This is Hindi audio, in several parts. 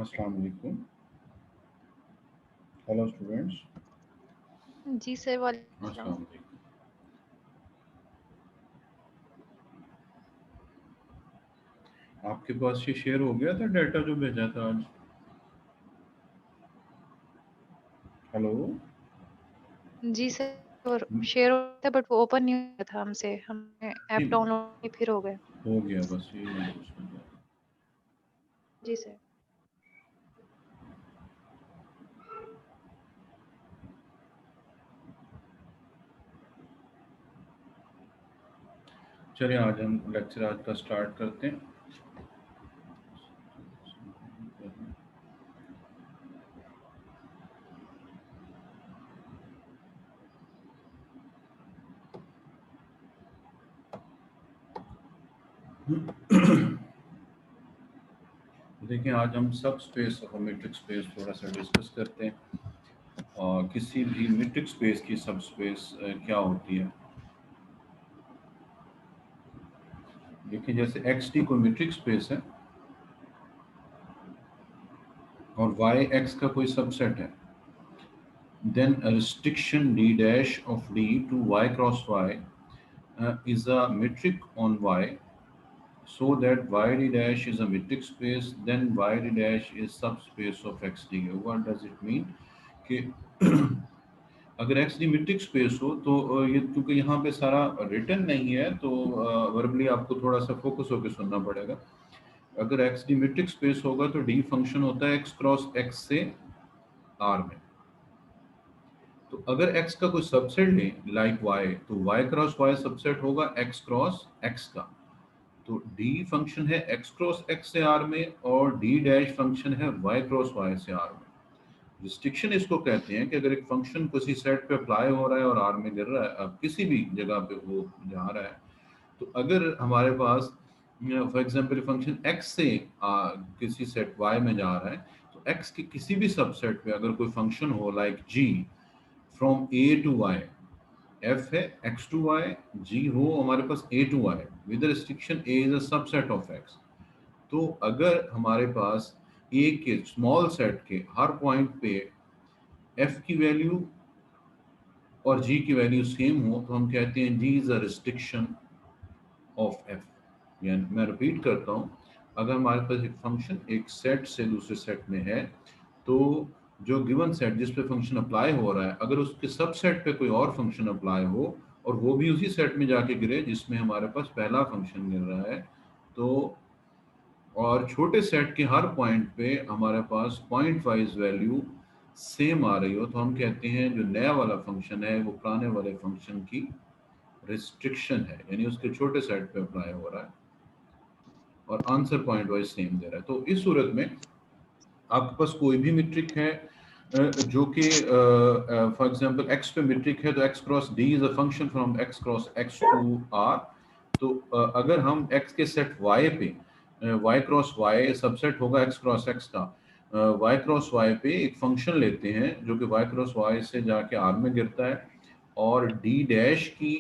अस्सलाम वालेकुम। Hello students. जी सर, वालेकुम अस्सलाम सलाम। वालेकुम। आपके पास ये शेयर हो गया था डाटा जो भेजा था आज? हेलो। जी सर, और शेयर हो गया बट वो ओपन नहीं हुआ था हमसे, हमने ऐप नहीं, डाउनलोड फिर हो गए। हो गया, बस ये मैं पूछना था। जी सर। चलिए आज हम लेक्चर आज का स्टार्ट करते हैं। देखिए आज हम सब स्पेस और मीट्रिक स्पेस थोड़ा सा डिस्कस करते हैं और किसी भी मीट्रिक स्पेस की सब स्पेस क्या होती है। देखिए जैसे एक्स टी कोई मीट्रिक स्पेस है और वाई एक्स का कोई सबसेट है, then a restriction d dash of d to y cross y is a metric on y, so that y d dash is a metric space, then y d dash is subspace of x d. What does it mean? कि अगर एक्स डी मीट्रिक स्पेस हो तो ये क्योंकि यहाँ पे सारा रिटर्न नहीं है तो वर्बली आपको थोड़ा सा फोकस होकर सुनना पड़ेगा। अगर एक्स डी मीट्रिक स्पेस होगा तो डी फंक्शन होता है एक्स क्रॉस एक्स से आर में। तो अगर x का कोई सबसेट लें लाइक y, तो y क्रॉस y सबसेट होगा x क्रॉस x का। तो d फंक्शन है x क्रॉस x से r में और d डैश फंक्शन है y क्रॉस y से r में। रिस्ट्रिक्शन इसको कहते हैं कि अगर एक फंक्शन किसी सेट पे अप्लाई हो रहा है और r में गिर रहा है, अब किसी भी जगह पे वो जा रहा है, तो अगर हमारे पास फॉर एग्जांपल फंक्शन x से किसी सेट y में जा रहा है, तो x के किसी भी सबसेट पे अगर कोई फंक्शन हो like g from a to y, f है x टू y, g हो हमारे पास a to y with restriction a is a subset of x। तो अगर हमारे पास a के स्मॉल सेट के हर पॉइंट पे f की वैल्यू और g की वैल्यू सेम हो तो हम कहते हैं g is a restriction of f। यानी मैं रिपीट करता हूँ, अगर हमारे पास एक फंक्शन एक सेट से दूसरे सेट में है, तो जो गिवन सेट जिस पे फंक्शन अप्लाई हो रहा है, अगर उसके सबसेट पे कोई और फंक्शन अप्लाई हो और वो भी उसी सेट में जाके गिरे जिसमें हमारे पास पहला फंक्शन गिर रहा है, तो और छोटे सेट के हर पॉइंट पे हमारे पास पॉइंट वाइज वैल्यू सेम आ रही हो, तो हम कहते हैं जो नया वाला फंक्शन है वो पुराने वाले फंक्शन की रिस्ट्रिक्शन है, यानी उसके छोटे सेट पे अप्लाई हो रहा है और आंसर पॉइंट वाइज सेम दे रहा है। तो इस सूरत में आपके पास कोई भी मीट्रिक है जो कि फॉर एग्जांपल x पे मीट्रिक है, तो x cross d is a function from x cross x to r। तो अगर हम x के सेट y पे y क्रॉस y सबसेट होगा x क्रॉस x का, y क्रॉस y पे एक फंक्शन लेते हैं जो कि y क्रॉस y से जाके r में गिरता है और d डैश की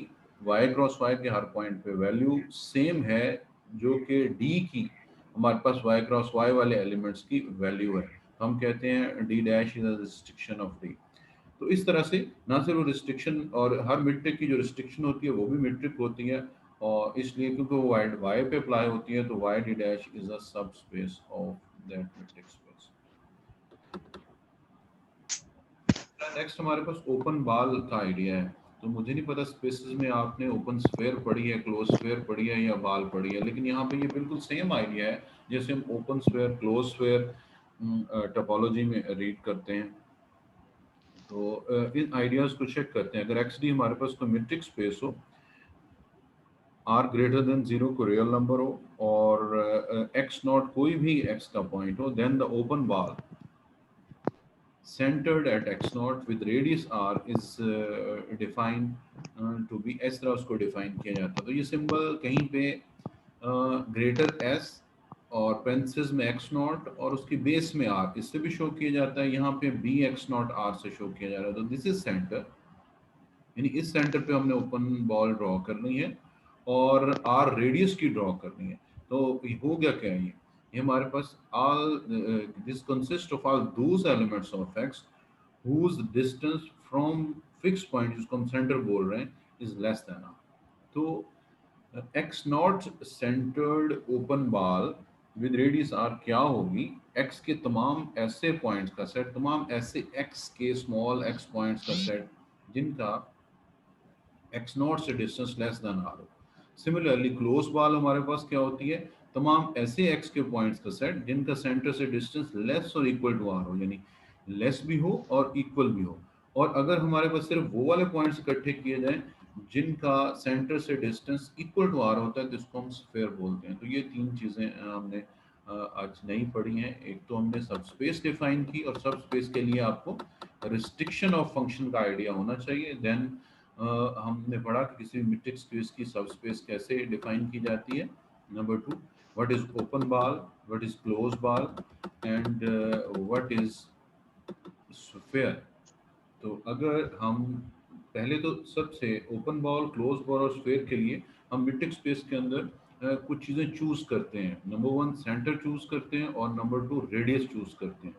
y क्रॉस y के हर पॉइंट पे वैल्यू सेम है जो कि d की हमारे पास y क्रॉस y वाले एलिमेंट्स की वैल्यू है, तो हम कहते हैं d dash is a restriction of d। तो इस तरह से ना सिर्फ वो रिस्ट्रिक्शन, और हर मीट्रिक की जो रिस्ट्रिक्शन होती है वो भी मीट्रिक होती है, और इसलिए क्योंकि वो y पे अप्लाई होती है तो y d dash is a subspace of that metric space. Next हमारे पास ओपन बॉल का आइडिया है। तो मुझे नहीं पता स्पेसेस में आपने ओपन स्फेयर पढ़ी है, क्लोज स्फेयर पढ़ी है या बॉल पढ़ी है, लेकिन यहाँ पे ये बिल्कुल सेम आइडिया है जैसे हम open sphere close sphere topology में रीड करते हैं। तो इन आइडियाज को चेक करते हैं। अगर एक्स डी हमारे पास कोई मीट्रिक स्पेस हो, आर ग्रेटर देन जीरो को रियल नंबर हो और एक्स नॉट कोई भी एक्स का पॉइंट हो, then the open ball centered at x naught with radius r is defined to be, इस तरह उसको डिफाइन किया जाता है। तो ये सिंबल कहीं पे ग्रेटर एस और पेंसिस में एक्स नॉट और उसकी बेस में आर, इससे भी शो किया जाता है। यहाँ पे बी एक्स नॉट आर से शो किया जा रहा है। तो दिस इज सेंटर, यानी इस सेंटर पे हमने ओपन बॉल ड्रॉ करनी है और आर रेडियस की ड्रॉ करनी है। तो हो गया क्या, ये हमारे पास all this consists of all those elements of x whose distance from fixed point जिसको हम सेंटर बोल रहे हैं is less than r. तो x naught centred open ball with radius r क्या होगी? एक्स के तमाम ऐसे पॉइंट्स का सेट, तमाम ऐसे एक्स के स्मॉल एक्स पॉइंट्स का सेट जिनका एक्स नॉट से डिस्टेंस लेस देन आर हो. सिमिलरली क्लोज बॉल हमारे पास क्या होती है? तमाम ऐसे एक्स के पॉइंट्स का सेट जिनका सेंटर से डिस्टेंस लेस और इक्वल टू आर हो, यानी लेस भी हो और इक्वल भी हो. और अगर हमारे पास सिर्फ वो वाले पॉइंट्स इकट्ठे किए जाएं जिनका सेंटर से डिस्टेंस इक्वल टू आर होता है तो इसको हम स्फीयर बोलते हैं. तो ये तीन चीज़ें हमने आज नहीं पढ़ी हैं. एक तो हमने सब स्पेस डिफाइन की, और सब स्पेस के लिए आपको रिस्ट्रिक्शन ऑफ फंक्शन का आइडिया होना चाहिए. देन हमने पढ़ा कि किसी मीट्रिक स्पेस की सब स्पेस कैसे डिफाइन की जाती है. Number two, what is open ball, what is close ball, and what is sphere. तो अगर हम पहले तो सबसे ओपन बॉल, क्लोज बॉल और स्फीयर के लिए हम मीट्रिक स्पेस के अंदर कुछ चीज़ें चूज करते हैं. नंबर वन, सेंटर चूज करते हैं, और नंबर टू, रेडियस चूज करते हैं.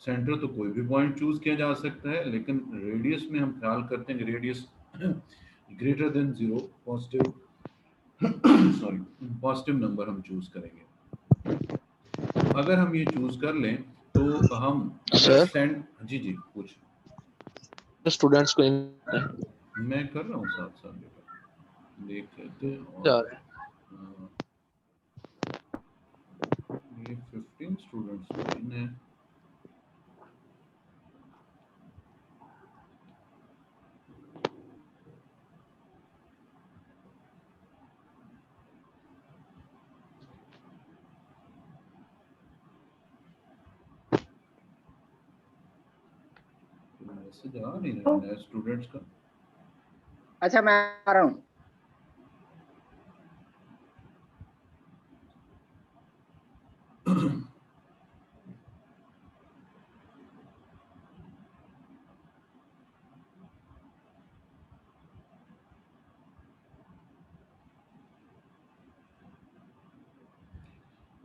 सेंटर तो कोई भी पॉइंट चूज किया जा सकता है, लेकिन रेडियस में हम ख्याल करते हैं कि radius greater than zero positive sorry positive number हम चूज करेंगे. अगर हम ये चूज कर लें तो हम अगर सर सेंट, जी जी पूछ, स्टूडेंट्स को मैं कर रहा हूँ साथ साथ बेटा, देख लेते हैं. जा और रहे हैं. ये 15 स्टूडेंट्स तो इन है. मैसेज आ नहीं रहा है स्टूडेंट्स का. अच्छा मैं आ रहा हूँ.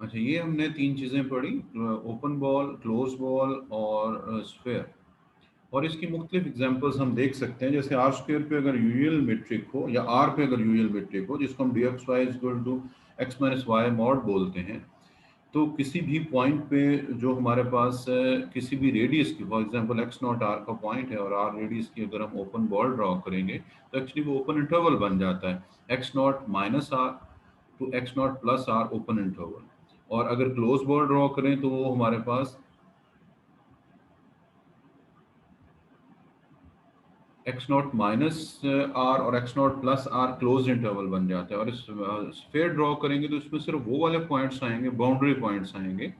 अच्छा, ये हमने तीन चीज़ें पढ़ी, ओपन बॉल, क्लोज बॉल और स्फेयर. और इसकी मुख्तलिफ एग्जांपल्स हम देख सकते हैं. जैसे आर स्क्वेयर पे अगर यूजुअल मेट्रिक हो, या आर पे अगर यूजुअल मेट्रिक हो, जिसको हम d x y equal to x minus y mod बोलते हैं, तो किसी भी पॉइंट पे जो हमारे पास किसी भी रेडियस की, for example x naught r का पॉइंट है और आर रेडियस की अगर हम ओपन बॉल ड्रॉ करेंगे तो एक्चुअली वो ओपन इंटरवल बन जाता है. X naught minus r to x naught plus r open interval. और अगर क्लोज बॉल ड्रॉ करें तो वो हमारे पास एक्स नॉट माइनस आर और x naught plus r close interval बन जाता है. और इस स्फीयर ड्रॉ करेंगे तो इसमें सिर्फ वो वाले पॉइंट्स आएंगे, बाउंड्री पॉइंट्स आएंगे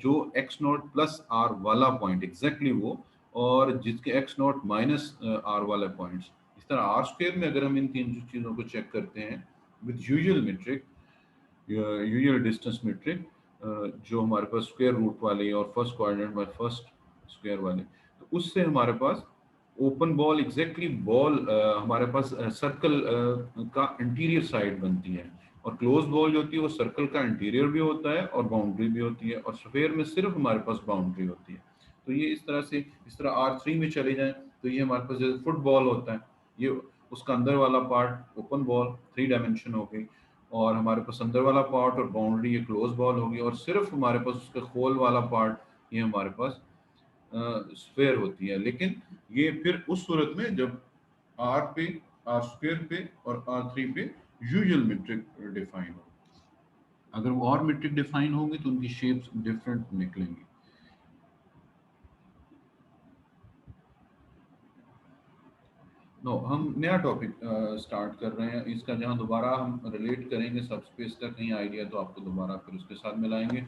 जो एक्स नॉट प्लस आर वाला पॉइंट एग्जैक्टली वो, और जिसके एक्स नॉट माइनस आर वाले पॉइंट्स. इस तरह आर स्क्वायर में अगर हम इन तीन चीज़ों को चेक करते हैं with usual metric, usual distance metric, जो हमारे पास स्क्वायर रूट वाले और first quadrant by first square वाले, तो उससे हमारे पास ओपन बॉल एग्जैक्टली बॉल हमारे पास सर्कल का इंटीरियर साइड बनती है, और क्लोज बॉल जो होती है वो सर्कल का इंटीरियर भी होता है और बाउंड्री भी होती है, और स्फीयर में सिर्फ हमारे पास बाउंड्री होती है. तो ये इस तरह से, इस तरह R3 में चले जाएं तो ये हमारे पास जैसे फुटबॉल होता है, ये उसका अंदर वाला पार्ट ओपन बॉल 3 डायमेंशन हो गई, और हमारे पास अंदर वाला पार्ट और बाउंड्री ये क्लोज बॉल होगी, और सिर्फ हमारे पास उसका खोल वाला पार्ट ये हमारे पास स्फीयर होती है. लेकिन ये फिर उस सूरत में जब आर पे, आर स्क्वायर पे और R3 पे यूजुअल मेट्रिक डिफाइन हो. अगर वो और मेट्रिक डिफाइन होंगे तो उनकी शेप्स डिफरेंट निकलेंगी. नो, हम नया टॉपिक स्टार्ट कर रहे हैं. इसका जहाँ दोबारा हम रिलेट करेंगे सब स्पेस का कहीं आइडिया तो आपको दोबारा फिर उसके साथ मिलाएंगे.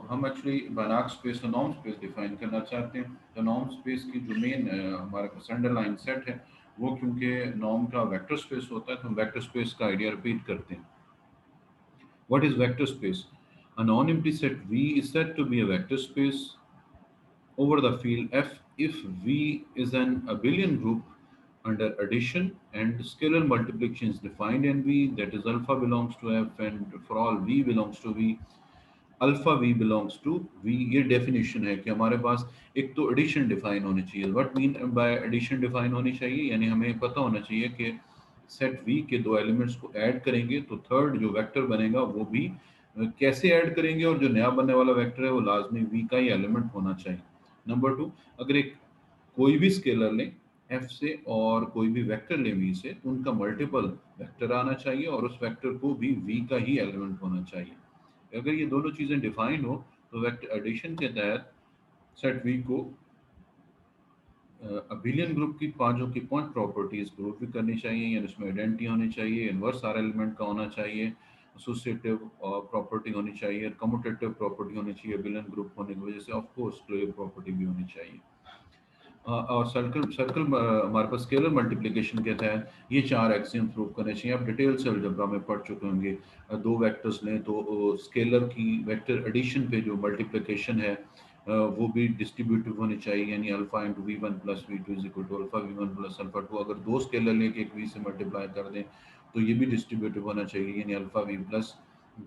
हम एक्चुअली बायनॉक स्पेस और नॉर्म स्पेस डिफाइन करना चाहते हैं. तो नॉर्म स्पेस की जो मेन हमारे पास अंडरलाइन सेट है वो, क्योंकि नॉर्म का वेक्टर स्पेस होता है तो हम वेक्टर स्पेस का आइडिया रिपीट करते हैं. What is vector space? A non-empty set V is said to be a vector space over the field F if V is an abelian group under addition and scalar multiplication is defined in V, that is alpha belongs to F and for all V belongs to V, alpha v belongs to v, ये डेफिनेशन है कि हमारे पास एक तो एडिशन डिफाइन होनी चाहिए। What mean by addition define होनी चाहिए, यानी हमें पता होना चाहिए कि सेट वी के दो एलिमेंट्स को ऐड करेंगे तो थर्ड जो वेक्टर बनेगा वो भी कैसे ऐड करेंगे, और जो नया बनने वाला वेक्टर है वो लाजमी वी का ही एलिमेंट होना चाहिए। नंबर टू, अगर एक कोई भी स्केलर लें एफ से और कोई भी वेक्टर लें वी से, तो उनका मल्टीपल वेक्टर आना चाहिए और उस वेक्टर को भी वी का ही एलिमेंट होना चाहिए। अगर ये दोनों चीजें डिफाइन हो तो वेक्टर एडिशन के तहत सेट वी को अबिलियन ग्रुप की पांचों की पांच प्रॉपर्टीज ग्रुप भी करनी चाहिए, यानी उसमें आइडेंटिटी होनी चाहिए, इनवर्स आर एलिमेंट का होना चाहिए, एसोसिएटिव प्रॉपर्टी होनी चाहिए, कम्यूटेटिव प्रॉपर्टी होनी चाहिए अबिलियन ग्रुप होने की वजह से, ऑफ कोर्स क्लोजर प्रॉपर्टी भी होनी चाहिए। और सर्कल सर्कल हमारे पास स्केलर मल्टीप्लिकेशन के तहत ये चार एक्सियम प्रूव करने चाहिए। आप डिटेल से अलजेब्रा में पढ़ चुके होंगे। दो वेक्टर्स लें तो स्केलर की वेक्टर एडिशन पे जो मल्टीप्लिकेशन है वो भी डिस्ट्रीब्यूटिव होनी चाहिए, यानी alpha into v one plus v two is equal to alpha v one plus alpha two. अगर दो स्केलर लेके एक वी से मल्टीप्लाई कर दें तो ये भी डिस्ट्रीब्यूटिव होना चाहिए, यानी alpha v plus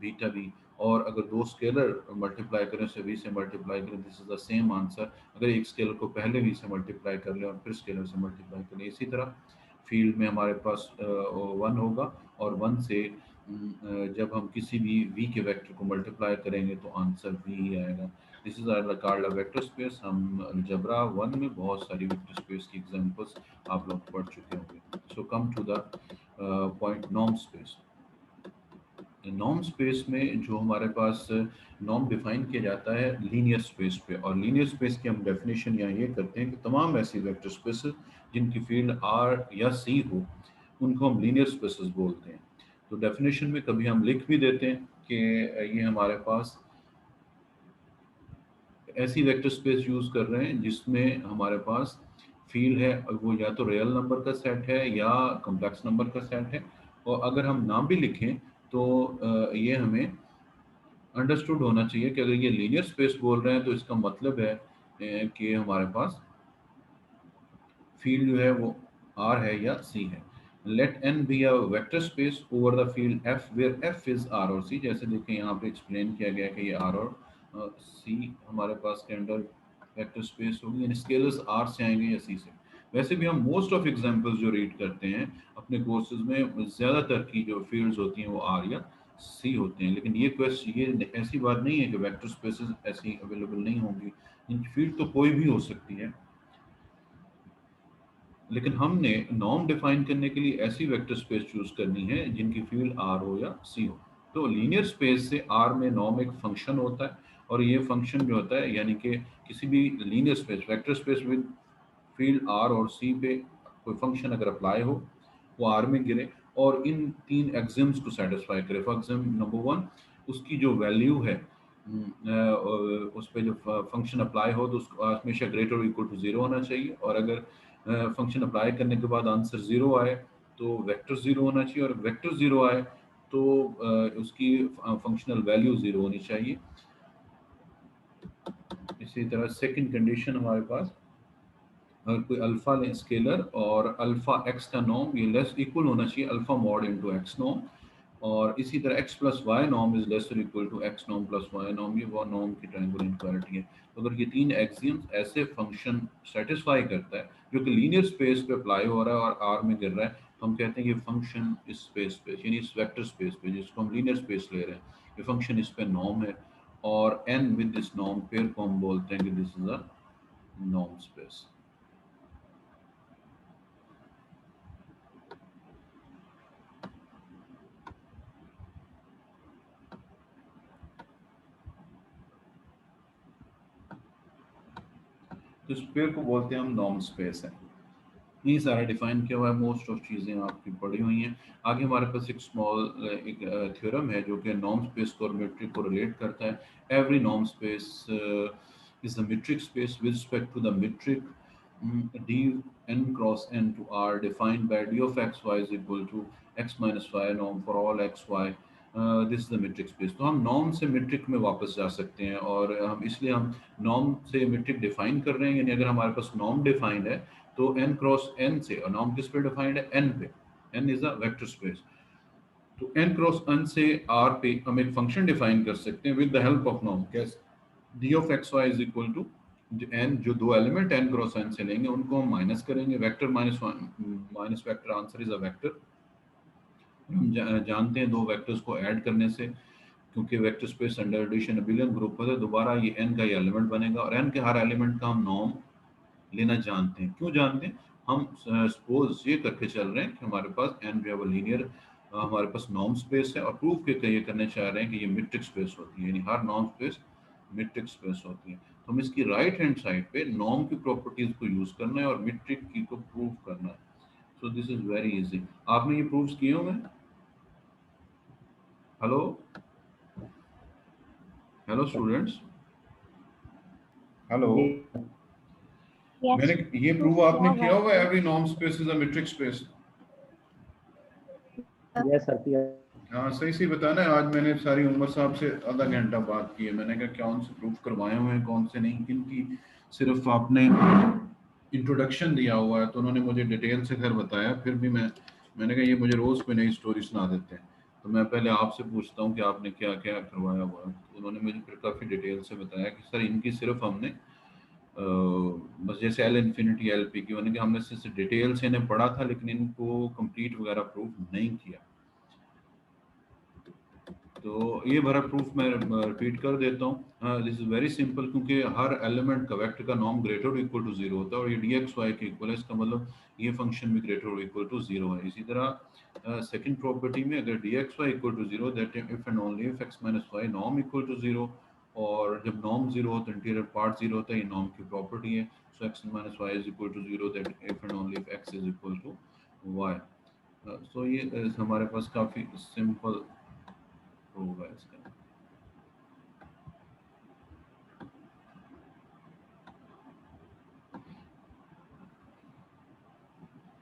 beta v. और अगर दो स्केलर मल्टीप्लाई करें से वी से मल्टीप्लाई करें, this is the same answer अगर एक स्केलर को पहले वी से मल्टीप्लाई कर लें और फिर स्केलर से मल्टीप्लाई कर लें। इसी तरह फील्ड में हमारे पास वन होगा और वन से जब हम किसी भी वी के वेक्टर को मल्टीप्लाई करेंगे तो आंसर वी ही आएगा। This is called a vector space. हम अलजेब्रा वन में बहुत सारी वेक्टर स्पेस की एग्जांपल्स आप लोग पढ़ चुके होंगे। So come to the point norm space. Norm space में जो हमारे पास नॉर्म डिफाइन किया जाता है लीनियर स्पेस पे, और लीनियर स्पेस की हम डेफिनेशन यहाँ ये करते हैं कि तमाम ऐसी वेक्टर स्पेसेस जिनकी फील्ड आर या सी हो उनको हम लीनियर स्पेसेस बोलते हैं। तो डेफिनेशन में कभी हम लिख भी देते हैं कि ये हमारे पास ऐसी वेक्टर स्पेस यूज कर रहे हैं जिसमें हमारे पास फील्ड है वो या तो रियल नंबर का सेट है या कॉम्प्लेक्स नंबर का सेट है। और अगर हम ना भी लिखें तो ये हमें अंडरस्टूड होना चाहिए कि अगर ये लीनियर स्पेस बोल रहे हैं तो इसका मतलब है कि हमारे पास फील्ड जो है वो आर है या सी है। Let n be a vector space over the field f where f is r और सी। जैसे देखें यहाँ पे एक्सप्लेन किया गया कि ये आर और सी हमारे पास के अंडर वेक्टर स्पेस होगी, यानी स्केलर्स आर से आएंगे या सी से। वैसे भी हम मोस्ट ऑफ एग्जांपल्स जो रीड करते हैं अपने कोर्सेज में ज़्यादातर की जो फील्ड्स होती हैं वो आर या सी होते हैं, लेकिन ये क्वेश्चन ये ऐसी बात नहीं है कि वेक्टर स्पेसेस ऐसी अवेलेबल नहीं होंगी, इनकी फील्ड तो कोई भी हो सकती है। लेकिन हमने नॉर्म डिफाइन करने के लिए ऐसी वेक्टर स्पेस चूज करनी है जिनकी फील्ड आर हो या सी हो। तो लीनियर स्पेस से आर में नॉर्म एक फंक्शन होता है, और ये फंक्शन जो होता है यानी कि किसी भी linear space vector space with field r और सी पे कोई फंक्शन अगर अप्लाई हो वो आर में गिरे और इन तीन एक्सिम्स को सेटिस्फाई करे। फॉर एग्जाम्पल नंबर वन, उसकी जो वैल्यू है उस पर जो फंक्शन अप्लाई हो तो उसको हमेशा ग्रेटर इक्वल टू जीरो होना चाहिए, और अगर फंक्शन अप्लाई करने के बाद आंसर जीरो आए तो वेक्टर जीरो होना चाहिए, और वेक्टर जीरो आए तो उसकी फंक्शनल वैल्यू जीरो होनी चाहिए। इसी तरह सेकंड कंडीशन हमारे पास अगर कोई अल्फा लें स्केलर और अल्फा एक्स का नॉर्म ये लेस इक्वल होना चाहिए alpha mod into x norm, और इसी तरह x plus y norm is less equal to x norm plus y norm, ये वो नॉर्म की ट्रायंगुलर इनक्वालिटी है। तो अगर ये तीन एक्सियम्स ऐसे फंक्शन सेटिस्फाई करता है जो कि लीनियर स्पेस पे अप्लाई हो रहा है और आर में गिर रहा है, तो हम कहते हैं कि फंक्शन इस स्पेस पे यानी इस वेक्टर स्पेस पे जिसको हम लीनियर स्पेस ले रहे हैं ये फंक्शन इस पे नॉर्म है, और n with this norm pair को हम बोलते हैं कि this is a norm space. तो स्पेयर को बोलते हैं हम नॉर्म स्पेस है। ये सारा डिफाइन किया हुआ है, मोस्ट ऑफ चीज़ें आपकी पढ़ी हुई हैं। आगे हमारे पास एक स्मॉल एक थ्योरम है जो कि नॉर्म स्पेस को और मीट्रिक को रिलेट करता है। Every norm space is the metric space with respect to the metric d n cross n to r defined by d of x y is equal to x minus y norm for all x y। This is the metric space. तो हम नॉर्म से मीट्रिक में वापस जा सकते हैं, और हम इसलिए हम नॉर्म से मीट्रिक डिफाइन कर रहे हैं, यानी अगर हमारे पास नॉर्म डिफाइंड है तो n क्रॉस n से, और नॉर्म किस पे डिफाइंड है n पे, n is a vector space. तो n क्रॉस n से r पे हम एक फंक्शन डिफाइन कर सकते हैं with the help of norm. कैसे? D of x Y is equal to n, जो दो एलिमेंट n क्रॉस n से लेंगे उनको हम माइनस करेंगे, vector minus minus vector, answer is a vector. हम जानते हैं दो वेक्टर्स को ऐड करने से, क्योंकि vector space under addition abelian group है, दोबारा ये n का ये एलिमेंट बनेगा और n के हर एलिमेंट का हम नॉर्म लेना जानते हैं। क्यों जानते हैं? हम सपोज ये करके चल रहे हैं कि हमारे पास n भी लीनियर, हमारे पास नॉर्म स्पेस है और प्रूफ के ये करने चाह रहे हैं कि ये मीट्रिक स्पेस होती है, यानी हर नॉर्म स्पेस मीट्रिक स्पेस होती है। तो हम इसकी राइट हैंड साइड पे नॉर्म की प्रॉपर्टीज को यूज करना है और मीट्रिक की को प्रूव करना है। सो दिस इज वेरी इजी। आपने ये प्रूव्स किए होंगे। Hello hello students, hello. Yes, मैंने ये प्रूव आपने क्या किया बात होगा, है। Every norm space is a metric space. Yes sir किया। हाँ सही सही बताना है। आज मैंने सारी उमर साहब से आधा घंटा बात की है। मैंने कहा क्या उनसे प्रूफ करवाए हुए हैं, कौन से नहीं, किनकी सिर्फ आपने इंट्रोडक्शन दिया हुआ है। तो उन्होंने मुझे डिटेल से खैर बताया, फिर भी मैंने कहा ये मुझे रोज़ कोई नई स्टोरी सुना देते हैं, तो मैं पहले आपसे पूछता हूँ कि आपने क्या क्या करवाया हुआ है। तो उन्होंने मुझे फिर काफ़ी डिटेल से बताया कि सर इनकी सिर्फ हमने बस जैसे एल इन्फिनिटी एल पी की, उन्होंने हमने सिर्फ डिटेल से इन्हें पढ़ा था लेकिन इनको कंप्लीट वगैरह प्रूफ नहीं किया। तो ये भरा प्रूफ मैं रिपीट कर देता हूँ। दिस इज वेरी सिंपल, क्योंकि हर एलिमेंट का वेक्टर का नॉर्म ग्रेटर और इक्वल टू जीरो होता है और ये डी एक्स वाई के इक्वल है, इसका मतलब ये फंक्शन भी ग्रेटर और इक्वल टू जीरो है। इसी तरह सेकंड प्रॉपर्टी में अगर d x y equal to zero, that if and only if x minus y norm equal to zero, और जब नॉर्म जीरो हो तो इंटीरियर पार्ट जीरो होता है, ये नॉर्म की प्रॉपर्टी है। So X minus Y is equal to zero, that if and only if X is equal to Y. So ये हमारे पास काफ़ी सिंपल प्रूफ है इसका।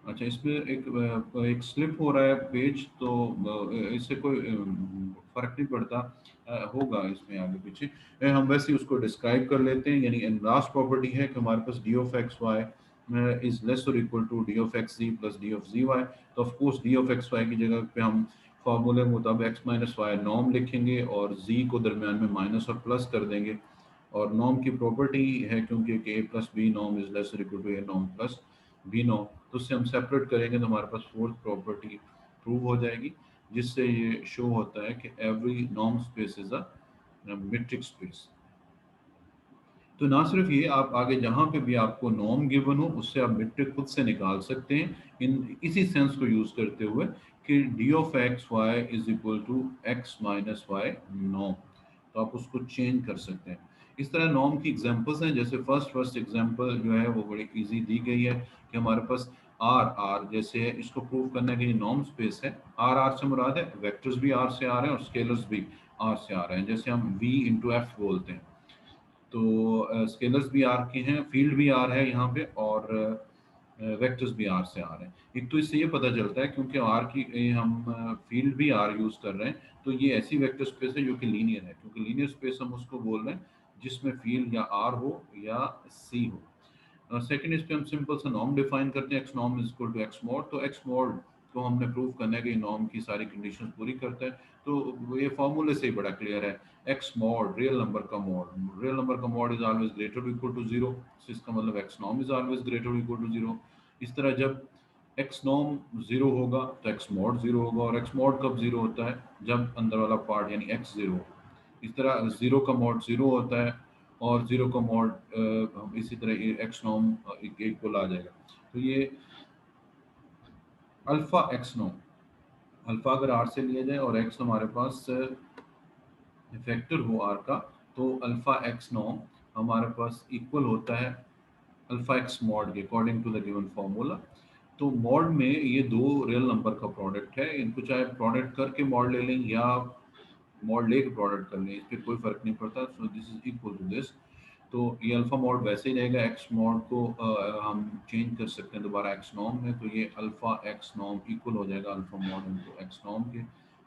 अच्छा, इसमें एक स्लिप हो रहा है पेज, तो इससे कोई फर्क नहीं पड़ता, होगा इसमें आगे पीछे। हम वैसे ही उसको डिस्क्राइब कर लेते हैं। यानी लास्ट प्रॉपर्टी है कि हमारे पास D of x Y is less और equal to D of X Z plus D of Z Y. तो of course D of x Y की जगह पे हम फॉर्मूले मुताबिक एक्स माइनस वाई नॉर्म लिखेंगे और जी को दरमियान में माइनस और प्लस कर देंगे। और नॉर्म की प्रॉपर्टी है क्योंकि A plus B norm is less और equal to A norm plus B norm, तो उससे हम सेपरेट करेंगे तो हमारे पास फोर्थ प्रॉपर्टी प्रूव हो जाएगी, जिससे ये शो होता है कि every norm space is a metric space. तो ना सिर्फ ये, आप आगे जहां पे भी आपको नॉर्म गिवन हो उससे आप मीट्रिक खुद से निकाल सकते हैं, इन इसी सेंस को यूज करते हुए कि d of x Y is equal to x minus y norm. तो आप उसको चेंज कर सकते हैं। इस तरह नॉर्म की एग्जांपल्स हैं, जैसे फर्स्ट एग्जांपल जो है वो बड़ी इजी दी गई है कि हमारे पास आर आर जैसे है, इसको प्रूव करने के लिए नॉर्म स्पेस है। आर आर से मुराद है वेक्टर्स भी आर से आ रहे हैं और स्केलर्स भी आर से आ रहे हैं, जैसे हम वी इंटू एफ बोलते हैं। तो स्केलर्स भी आर के हैं, फील्ड भी आर है यहाँ पे, और वेक्टर्स भी आर से आ रहे हैं। एक तो इससे ये पता चलता है क्योंकि आर की हम फील्ड भी आर यूज कर रहे हैं, तो ये ऐसी वेक्टर स्पेस है जो कि लीनियर है, क्योंकि लीनियर स्पेस हम उसको बोल रहे हैं जिसमें फील्ड या आर हो या सी हो। सेकंड, इस पे हम सिंपल सा नॉर्म डिफाइन करते हैं, x norm is equal to x mod. तो एक्स मॉड को हमने प्रूव करना है कि नॉर्म की सारी कंडीशंस पूरी करता है, तो ये फॉर्मूले से ही बड़ा क्लियर है। एक्स मॉड रियल नंबर का मॉड, रियल नंबर का mod is always greater equal to zero, इसका मतलब x norm is always greater equal to zero. इस तरह जब एक्स नॉर्म जीरो होगा तो एक्स मॉड जीरो होगा, और एक्स मॉड कब जीरो होता है? जब अंदर वाला पार्ट यानी एक्स जीरो। इस तरह जीरो का मॉड जीरो होता है और जीरो का मॉड इसी तरह एक्स नॉर्म इक्वल आ जाएगा। तो ये अल्फा एक्स नॉर्म, अल्फा अगर आर से लिया जाए और एक्स हमारे पास वेक्टर हो आर का, तो अल्फा एक्स नॉर्म हमारे पास इक्वल होता है अल्फा एक्स मॉड के according to the given formula. तो मॉड में ये दो रियल नंबर का प्रोडक्ट है, इनको चाहे प्रोडक्ट करके मॉड ले लें या मॉड लेके प्रोडक्ट कर लें, इस पर कोई फर्क नहीं पड़ता। So this is equal to this. तो ये अल्फा मॉड वैसे ही रहेगा, एक्स मॉड को हम चेंज कर सकते हैं दोबारा एक्स नॉर्म में, तो ये अल्फा एक्स नॉर्म इक्वल हो जाएगा alpha mod into x norm के।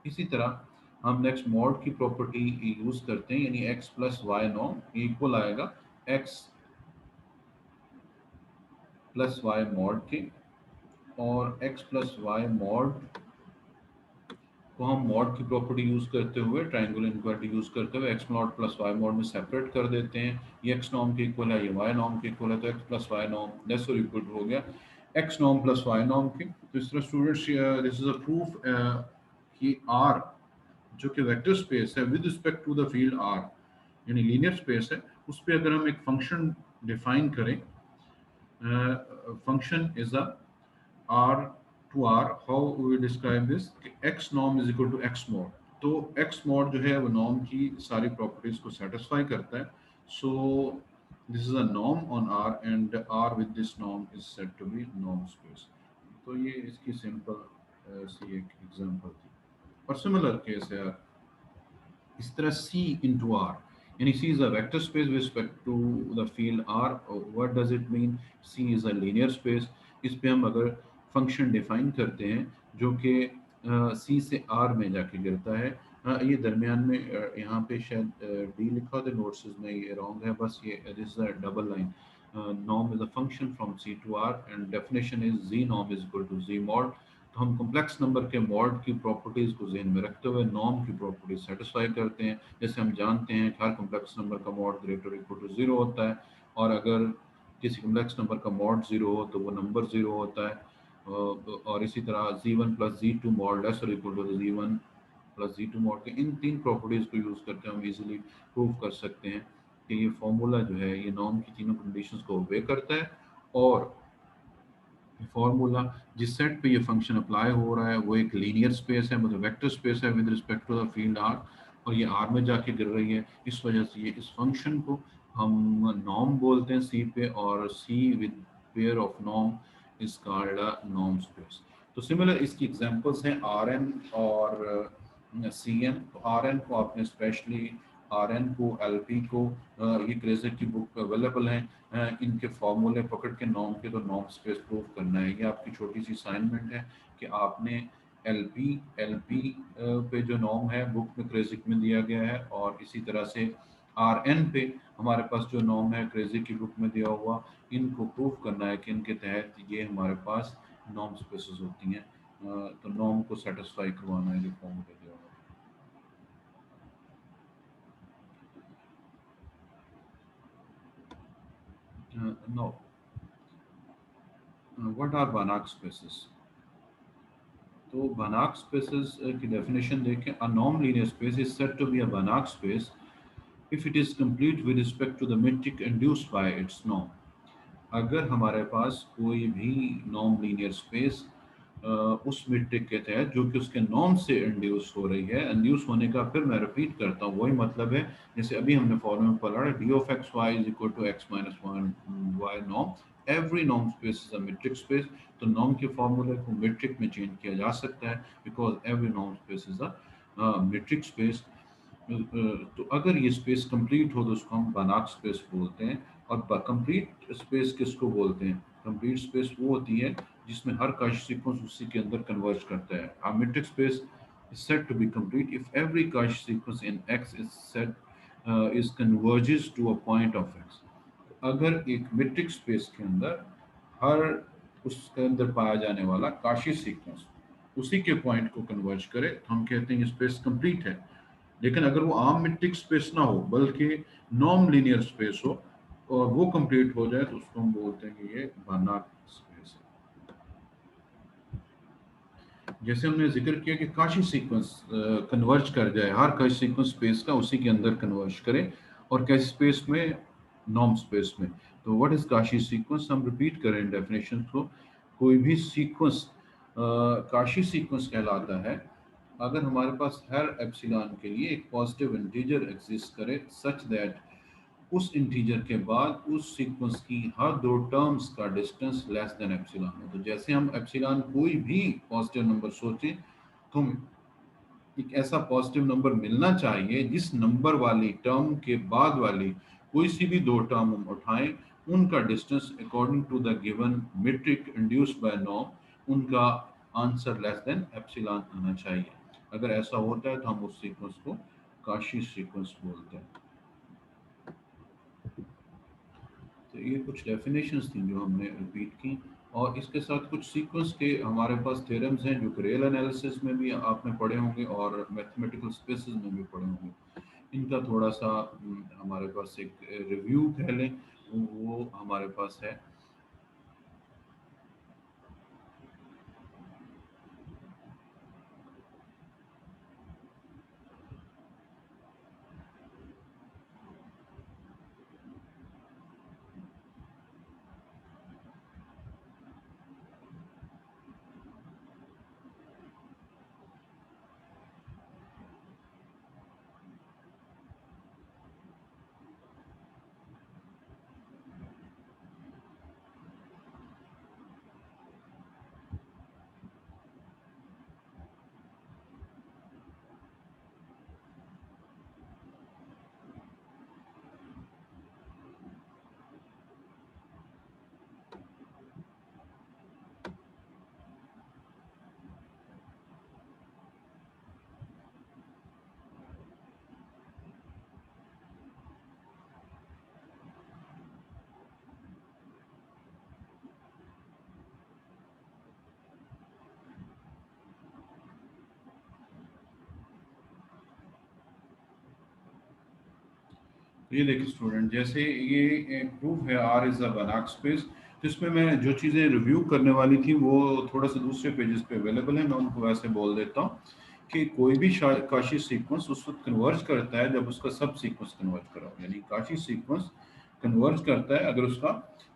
इसी तरह हम नेक्स्ट मॉड की प्रॉपर्टी यूज करते हैं, यानी x plus y norm equal आएगा एक्स प्लस वाई मॉड के, और एक्स प्लस वाई मॉड को हम मॉड की प्रॉपर्टी यूज़ करते हुए, ट्रायंगुलर इनक्वालिटी यूज़ करते हुए x naught plus y mod में सेपरेट कर देते हैं। ये एक्स नॉर्म के इक्वल है, ये वाई नॉर्म के इक्वल है, तो x plus y norm that's equal हो गया x norm plus y norm के। तो इस तरह students this is a proof कि आर जो कि वेक्टर स्पेस है with respect to the field r, यानी लीनियर स्पेस है, उस पर अगर हम एक फंक्शन डिफाइन करें, function is a R to R, how we describe this? X norm is equal to X mod. तो X mod जो है वो norm की सारी properties को satisfy करता है. So this is a norm on R and R with this norm is said to be norm space. तो ये इसकी simple सी एक example थी. और similar case है इस तरह C into R, यानी C is a vector space with respect to the field R. What does it mean? C is a linear space. इस पे हम अगर फंक्शन डिफाइन करते हैं जो कि C से R में जाके गिरता है, ये दरमियान में यहाँ पे शायद D लिखा होता है नोट्स में, ये रॉन्ग है, बस ये this is a double line. Norm is a function from C to R and definition is Z norm is equal to Z mod. तो हम कॉम्प्लेक्स नंबर के मॉड की प्रॉपर्टीज को ज़हन में रखते हुए नॉर्म की प्रॉपर्टीज सेटिस्फाई करते हैं. जैसे हम जानते हैं कि हर कॉम्प्लेक्स नंबर का mod greater equal to zero होता है, और अगर किसी कॉम्प्लेक्स नंबर का मॉड जीरो हो तो वो नंबर जीरो होता है. और इसी तरह Z1 plus Z2 mod less और equal to Z1 plus Z2 mod के इन तीन प्रॉपर्टीज को यूज़ करके हम इजीली प्रूव कर सकते हैं कि ये फॉर्मूला जो है ये नॉर्म की तीनों कंडीशंस को ओबे करता है, और फॉर्मूला जिस सेट पे ये फंक्शन अप्लाई हो रहा है वो एक लीनियर स्पेस है, मतलब वेक्टर स्पेस है with respect to the field r, और ये आर में जाके गिर रही है. इस वजह से ये इस फंक्शन को हम नॉर्म बोलते हैं सी पे, और C with pair of norm is called a norm space. तो सिमिलर इसकी एग्जांपल्स हैं आर एन और सी एन. तो आर एन को आपने स्पेशली आर एन को एल पी को ये क्रेजर की बुक अवेलेबल हैं, इनके फॉर्मूले पकड़ के नॉर्म के तो नॉर्म स्पेस प्रूव करना है. ये आपकी छोटी सी असाइनमेंट है कि आपने एल पी पे जो नॉर्म है बुक में क्रेजिक में दिया गया है, और इसी तरह से आर एन पे हमारे पास जो नॉर्म है क्रेजिक की बुक में दिया हुआ, इनको प्रूव करना है कि इनके तहत ये हमारे पास नॉर्म स्पेसेस होती हैं. तो नॉर्म को सेटिस्फाई करवाना है, जो फॉर्मूले दिया हुआ. Now, what are Banach spaces? तो Banach spaces की definition देखें. A norm linear space is said to be a Banach space if it is complete with respect to the metric induced by its norm. अगर हमारे पास कोई भी नॉर्म लीनियर स्पेस उस मीट्रिक के तहत जो कि उसके नॉर्म से इंड्यूस हो रही है, इंड्यूस होने का फिर मैं रिपीट करता हूँ वही मतलब है जैसे अभी हमने फॉर्मूला में पढ़ा d of x Y is equal to x minus one y norm. Every norm space is a metric space. तो नॉर्म के फॉर्मूले को मीट्रिक में चेंज किया जा सकता है because every norm space is a metric space. तो अगर ये स्पेस कंप्लीट हो तो उसको हम बनाक स्पेस बोलते हैं. और कंप्लीट स्पेस किसको बोलते हैं? कंप्लीट स्पेस वो होती है जिसमें हर काशी सीक्वेंस उसी के अंदर कन्वर्ज करता है. A metric space is said to be complete if every Cauchy sequence in X is converges to a point of X. अगर एक मीट्रिक स्पेस के अंदर हर उसके अंदर पाया जाने वाला काशी सीक्वेंस उसी के पॉइंट को कन्वर्ज करे तो हम कहते हैं स्पेस कंप्लीट है. लेकिन अगर वो आम मीट्रिक स्पेस ना हो बल्कि नॉन लीनियर स्पेस हो और वो कंप्लीट हो जाए तो उसको हम बोलते हैं कि ये बानाक स्पेस है. जैसे हमने जिक्र किया कि काशी सीक्वेंस कन्वर्ज कर जाए, हर काशी सीक्वेंस स्पेस का उसी के अंदर कन्वर्ज करे, और कैसी स्पेस में? नॉर्म स्पेस में. तो व्हाट इज काशी सीक्वेंस? हम रिपीट करें डेफिनेशन को. कोई भी सीक्वेंस काशी सीक्वेंस कहलाता है अगर हमारे पास हर एप्सिलॉन के लिए एक पॉजिटिव इंटीजर एग्जिस्ट करे सच दैट उस इंटीजर के बाद उस सीक्वेंस की हर दो टर्म्स का डिस्टेंस लेस देन एप्सिलॉन हो. तो जैसे हम एप्सिलॉन कोई भी पॉजिटिव नंबर सोचें तो एक ऐसा पॉजिटिव नंबर मिलना चाहिए जिस नंबर वाली टर्म के बाद वाली कोई सी भी दो टर्म हम उठाएं उनका distance according to the given metric induced by norm उनका आंसर लेस देन एप्सिलॉन आना चाहिए. अगर ऐसा होता है तो हम उस सीक्वेंस को काशी सीक्वेंस बोलते हैं. तो ये कुछ डेफिनेशंस थी जो हमने रिपीट की, और इसके साथ कुछ सीक्वेंस के हमारे पास थ्योरम्स हैं जो कि रियल एनालिसिस में भी आपने पढ़े होंगे और मैथमेटिकल स्पेसेस में भी पढ़े होंगे। इनका थोड़ा सा हमारे पास एक रिव्यू कह लें वो हमारे पास है। ये देखिए स्टूडेंट, जैसे ये प्रूफ है आर इज अ बनाक स्पेस, जिसमें मैं जो चीज़ें रिव्यू करने वाली थी वो थोड़ा सा दूसरे पेजेस पे अवेलेबल है, मैं उनको वैसे बोल देता हूँ कि कोई भी काशी सीक्वेंस उस वक्त कन्वर्ज करता है जब उसका सब सीक्वेंस कन्वर्ज करा हो, यानी काशी सीक्वेंस कन्वर्ज करता है अगर उसका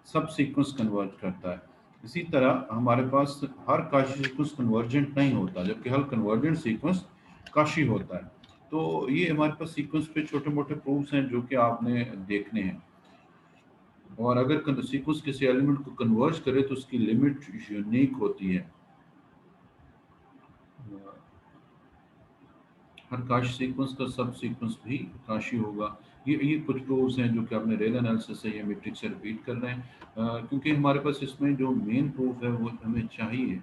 सब सीक्वेंस कन्वर्ज करता है। इसी तरह हमारे पास हर काशी सीक्वेंस कन्वर्जेंट नहीं होता, जबकि हर कन्वर्जेंट सीक्वेंस काशी होता है। तो ये हमारे पास सीक्वेंस पे छोटे मोटे प्रूफ्स हैं जो कि आपने देखने हैं, और अगर सीक्वेंस किसी एलिमेंट को कन्वर्ज करे तो उसकी लिमिट यूनिक होती है। हर काशी सीक्वेंस का सब सीक्वेंस भी काशी होगा। ये कुछ प्रूफ्स हैं जो कि आपने रियल एनालिसिस से या मैट्रिक्स से रिपीट कर रहे हैं, क्योंकि हमारे पास इसमें जो मेन प्रूफ है वो हमें चाहिए।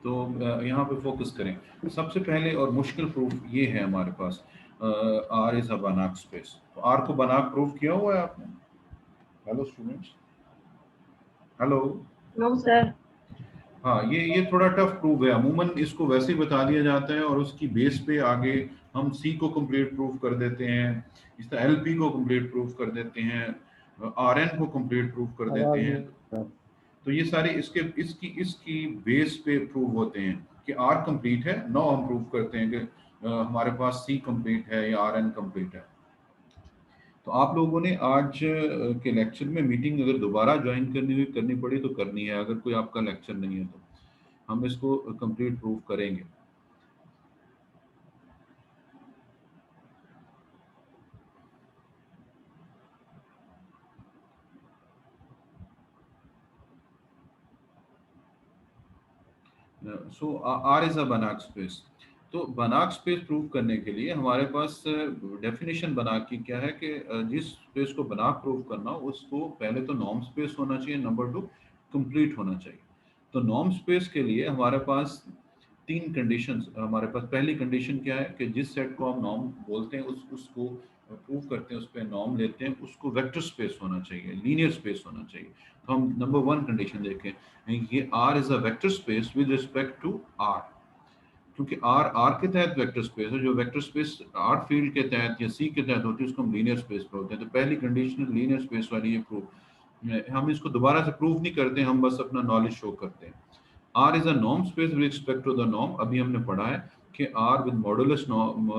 तो यहाँ पे फोकस करें। सबसे पहले और मुश्किल प्रूफ ये है हमारे पास, आर इज अ बनाक स्पेस। तो आर को बनाक प्रूफ किया हुआ है आपने? Hello students, hello. No sir. हाँ, ये थोड़ा टफ प्रूफ है, अमूमन इसको वैसे ही बता दिया जाता है और उसकी बेस पे आगे हम सी को कंप्लीट प्रूफ कर देते हैं, इस तरह एलपी को कंप्लीट प्रूफ कर देते हैं, आरएन को कंप्लीट प्रूफ कर देते हैं। तो ये सारे इसके इसकी इसकी बेस पे प्रूव होते हैं कि आर कंप्लीट है। नो हम प्रूव करते हैं कि हमारे पास सी कंप्लीट है या आर एन कंप्लीट है। तो आप लोगों ने आज के लेक्चर में मीटिंग अगर दोबारा ज्वाइन करनी पड़ी तो करनी है, अगर कोई आपका लेक्चर नहीं है तो हम इसको कंप्लीट प्रूव करेंगे। सो आर इज अ बनाक स्पेस। तो बनाक स्पेस प्रूव करने के लिए हमारे पास डेफिनेशन बनाक की क्या है कि जिस स्पेस को बनाक प्रूव करना उसको पहले तो नॉर्म स्पेस होना चाहिए, नंबर 2 कंप्लीट होना चाहिए। तो नॉर्म स्पेस के लिए हमारे पास तीन कंडीशंस हमारे पास। पहली कंडीशन क्या है कि जिस सेट को हम नॉर्म बोलते हैं उसको प्रूव करते हैं, उस पर नॉर्म लेते हैं, उसको वेक्टर स्पेस होना चाहिए, लीनियर स्पेस होना चाहिए। तो हम नंबर 1 कंडीशन देखें, ये R is a vector space with respect to R, क्योंकि R के तहत वेक्टर स्पेस है। जो वेक्टर स्पेस R फील्ड के तहत या C के तहत होती है उसको हम लीनियर स्पेस बोलते हैं। तो पहली कंडीशन लीनियर स्पेस वाली ये प्रूव, हम इसको दोबारा से प्रूव नहीं करते, हम बस अपना नॉलेज शो करते हैं। R is a norm space with respect to the norm. अभी हमने पढ़ा है कि R विद मॉडुलस नॉर्म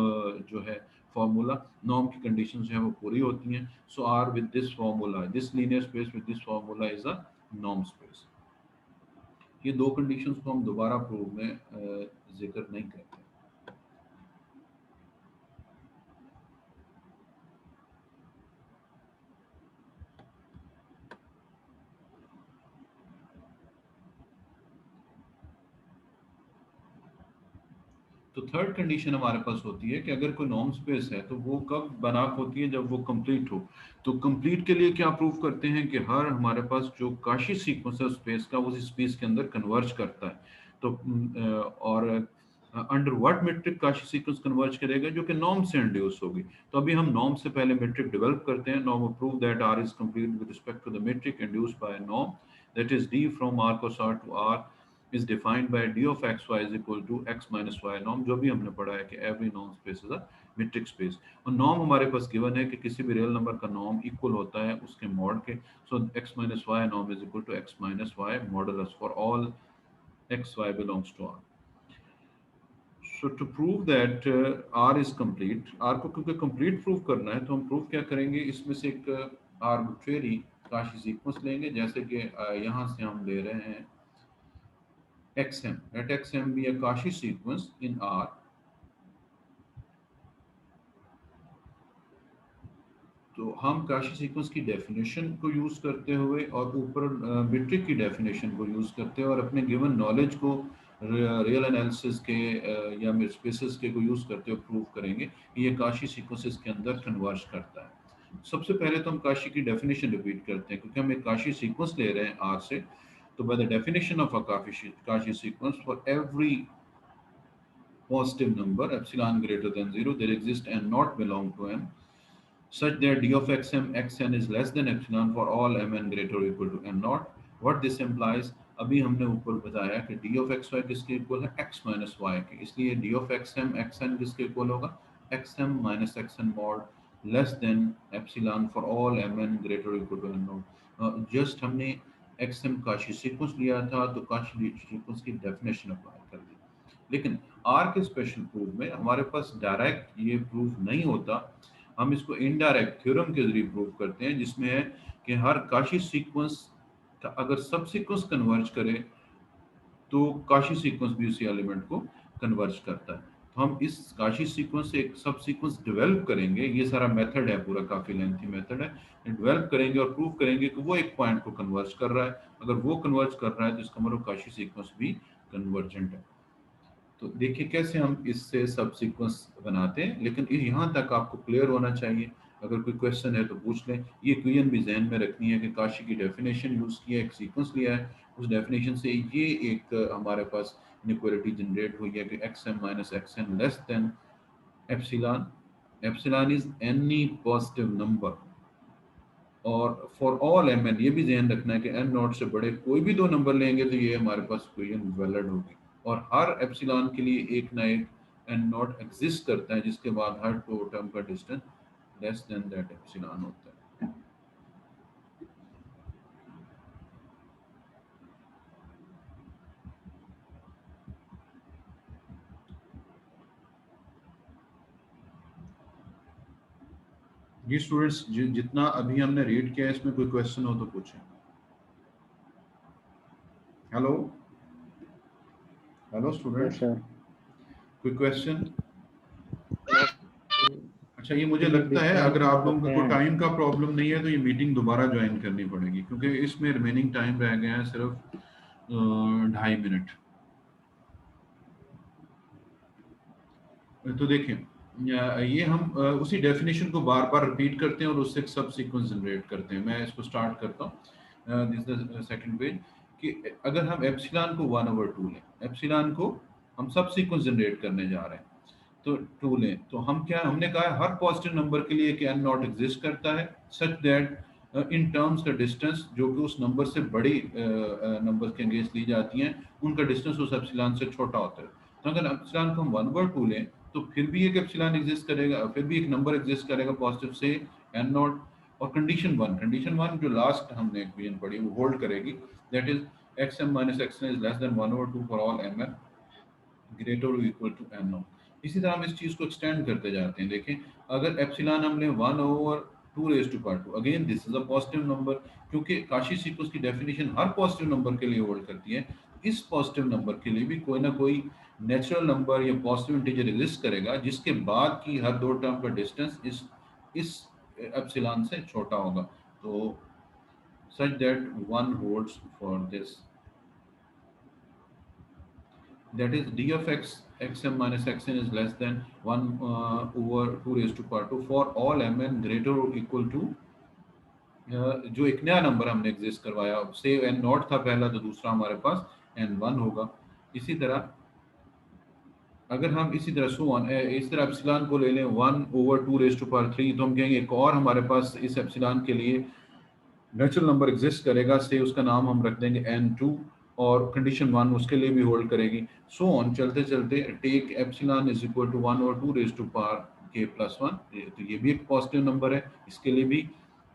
जो है फॉर्मूला, नॉर्म की कंडीशन जो है वो पूरी होती हैं। सो R with this formula, this linear space with this formula is a norm space. ये दो कंडीशंस को हम दोबारा प्रूव में जिक्र नहीं करते। तो थर्ड कंडीशन हमारे पास होती है कि अगर कोई नॉर्म स्पेस है तो वो कब बनाक होती है, जब वो कंप्लीट हो। तो कंप्लीट के लिए क्या प्रूव करते हैं कि हर हमारे पास जो काशी सीक्वेंस है स्पेस का, उस स्पेस के अंदर कन्वर्ज करता है। तो और under what metric Cauchy sequence converge करेगा, जो कि नॉर्म से इंड्यूस होगी। तो अभी हम नॉर्म से पहले मेट्रिक डेवलप करते हैं। Norm prove that r is complete with respect to the metric induced by norm, that is d from r cos r to r is defined by d of x y is equal to x minus y norm, जो भी हमने पढ़ा है कि every norm space is a metric space। और नॉर्म हमारे पास गिवन है कि किसी भी रियल नंबर का नॉर्म इक्वल होता है उसके मॉड के। सो x minus y norm is equal to x minus y modulus for all x y belongs to r। So to prove that R is complete, R को क्योंकि complete prove करना है तो हम prove क्या करेंगे, इसमें से एक arbitrary काशी सीक्वेंस लेंगे, जैसे कि यहाँ से हम ले रहे हैं xm, let xm be a Kashi sequence in R। तो हम काशी सीक्वेंस की डेफिनेशन को यूज करते हुए और ऊपर मीट्रिक की डेफिनेशन को यूज करते हुए और अपने गिवन नॉलेज को रियल एनालिसिस के या स्पेसेस के को यूज करते हुए प्रूव करेंगे कि ये काशी सीक्वेंसेस के अंदर कन्वर्ज करता है। सबसे पहले तो हम काशी की डेफिनेशन रिपीट करते हैं, क्योंकि हम एक काशी सीक्वेंस ले रहे हैं आर से। तो by the definition of a Kashi sequence, for every positive number epsilon greater than 0 there exists and not belong to m such that d of xm xn is less than epsilon for all mn greater or equal to n naught। what this implies, अभी हमने ऊपर बताया कि d of xy किसके इक्वल है, x minus y के, इसलिए d of xm xn किसके इक्वल होगा, xm minus xn mod less than epsilon for all mn greater or equal to n naught। Just हमने xm काशी सीक्वेंस लिया था तो काशी सीक्वेंस की डेफिनेशन अप्लाई कर दी। लेकिन आर के स्पेशल प्रूफ में हमारे पास डायरेक्ट ये प्रूफ नहीं होता, हम इसको इनडायरेक्ट थ्योरम के जरिए प्रूव करते हैं, जिसमें है कि हर काशी सीक्वेंस का अगर सब सीक्वेंस कन्वर्ज करे तो काशी सीक्वेंस भी उसी एलिमेंट को कन्वर्ज करता है। तो हम इस काशी सीक्वेंस से एक सब सीक्वेंस डेवलप करेंगे, ये सारा मेथड है, पूरा काफी लेंथी मेथड है, डेवलप करेंगे और प्रूव करेंगे कि वो एक पॉइंट को कन्वर्ज कर रहा है। अगर वो कन्वर्ज कर रहा है तो इसका मतलब काशी सीक्वेंस भी कन्वर्जेंट है। तो देखिए कैसे हम इससे सब सीक्वेंस बनाते हैं, लेकिन यहाँ तक आपको क्लियर होना चाहिए। अगर कोई क्वेश्चन है तो पूछ लें। ये क्वेश्चन भी जहन में रखनी है कि काशी की डेफिनेशन यूज की है, एक सीक्वेंस लिया है, उस डेफिनेशन से ये एक हमारे पास इनइक्वालिटी जनरेट हुई है कि xm minus xn less than epsilon. Epsilon is any positive number और फॉर ऑल mn, ये भी ध्यान रखना है कि n नॉट से बड़े कोई भी दो नंबर लेंगे तो ये हमारे पास इक्वेशन वैलिड होगी। और हर एप्सिलॉन के लिए एक ना एक n नॉट एग्जिस्ट करता है, जिसके बाद हर दो टर्म का distance less than that epsilon होता है। जी स्टूडेंट्स, जितना अभी हमने रीड किया है इसमें कोई क्वेश्चन हो तो पूछें। हेलो हेलो स्टूडेंट्स, कोई क्वेश्चन? अच्छा, ये मुझे लगता है अगर आप लोगों को टाइम का प्रॉब्लम नहीं है तो ये मीटिंग दोबारा ज्वाइन करनी पड़ेगी, क्योंकि इसमें रिमेनिंग टाइम रह गया है सिर्फ 2.5 मिनट। तो देखिए, ये हम उसी डेफिनेशन को बार बार रिपीट करते हैं और उससे एक सब सीक्वेंस जनरेट करते हैं। मैं इसको स्टार्ट करता हूँ, दिस द सेकंड पेज, कि अगर हम एप्सिलॉन को 1/2 लें, एप्सिलॉन को हम सब सीक्वेंस जनरेट करने जा रहे हैं तो 2 लें, तो हम क्या, हमने कहा हर पॉजिटिव नंबर के लिए कि n नॉट एग्जिस्ट करता है सच दैट इन टर्म्स का डिस्टेंस जो कि उस नंबर से बड़ी नंबर के अगेंस्ट ली जाती हैं, उनका डिस्टेंस उस एप्सिलॉन से छोटा होता है। तो अगर एप्सिलॉन को हम 1/2 लें तो फिर भी एक एप्सिलॉन एग्जिस्ट करेगा, फिर भी एक नंबर एग्जिस्ट करेगा पॉजिटिव से n नॉट। और कंडीशन वन जो लास्ट हमने इक्वेशन पढ़ी वो होल्ड करेगी, that is xm minus xn is less than 1/2 for all mn greater or equal to n not. इसी तरह हम इस चीज को एक्सटेंड करते जाते हैं। देखें, अगर एप्सिलॉन हमने 1/2 again this is a positive number, क्योंकि काशी सीक्वेंस की डेफिनेशन हर पॉजिटिव नंबर के लिए होल्ड करती है। इस पॉजिटिव नंबर के लिए भी कोई ना कोई नेचुरल नंबर या पॉजिटिव इंटीजर एग्जिस्ट करेगा जिसके बाद की हर दो टर्म का डिस्टेंस इस एप्सिलॉन से छोटा होगा। तो such that one holds for this, that is d of x xm minus xn is less than 1/2 for all mn greater or equal to जो एक नया नंबर हमने एग्जिस्ट करवाया, से n नॉट था पहला तो दूसरा हमारे पास n1 होगा। इसी तरह अगर हम इसी तरह इस तरह एप्सिलॉन को ले लें 1/2⁻³ तो हम कहेंगे एक और हमारे पास इस एप्सिलॉन के लिए नेचुरल नंबर एग्जिस्ट करेगा, से उसका नाम हम रख देंगे n2 और कंडीशन 1 उसके लिए भी होल्ड करेगी, सो ऑन चलते चलते take epsilon is equal to 1/2⁻k+1। तो ये भी एक पॉजिटिव नंबर है, इसके लिए भी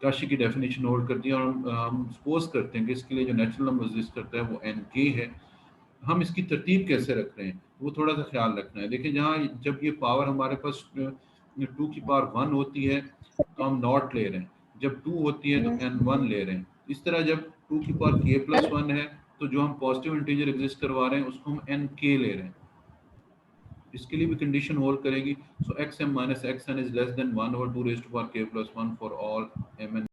काशी की डेफिनेशन होल्ड करती है। और हम सपोज करते हैं कि इसके लिए जो नेचुरल नंबर एग्जिस्ट करता है वो nk है। हम इसकी तरतीब कैसे रख रहे हैं वो थोड़ा सा ख्याल रखना है। देखिए जहाँ जब ये पावर हमारे पास 2 की पावर 1 होती है तो हम नॉट ले रहे हैं, जब 2 होती है तो n1 ले रहे हैं। इस तरह जब 2 की पावर k+1 है तो जो हम पॉजिटिव इंटीजर एग्जिस्ट करवा रहे हैं उसको हम nk ले रहे हैं, इसके लिए भी कंडीशन होल्ड करेगी। सो xm - xn is less than 1/2⁻k+1 for all m n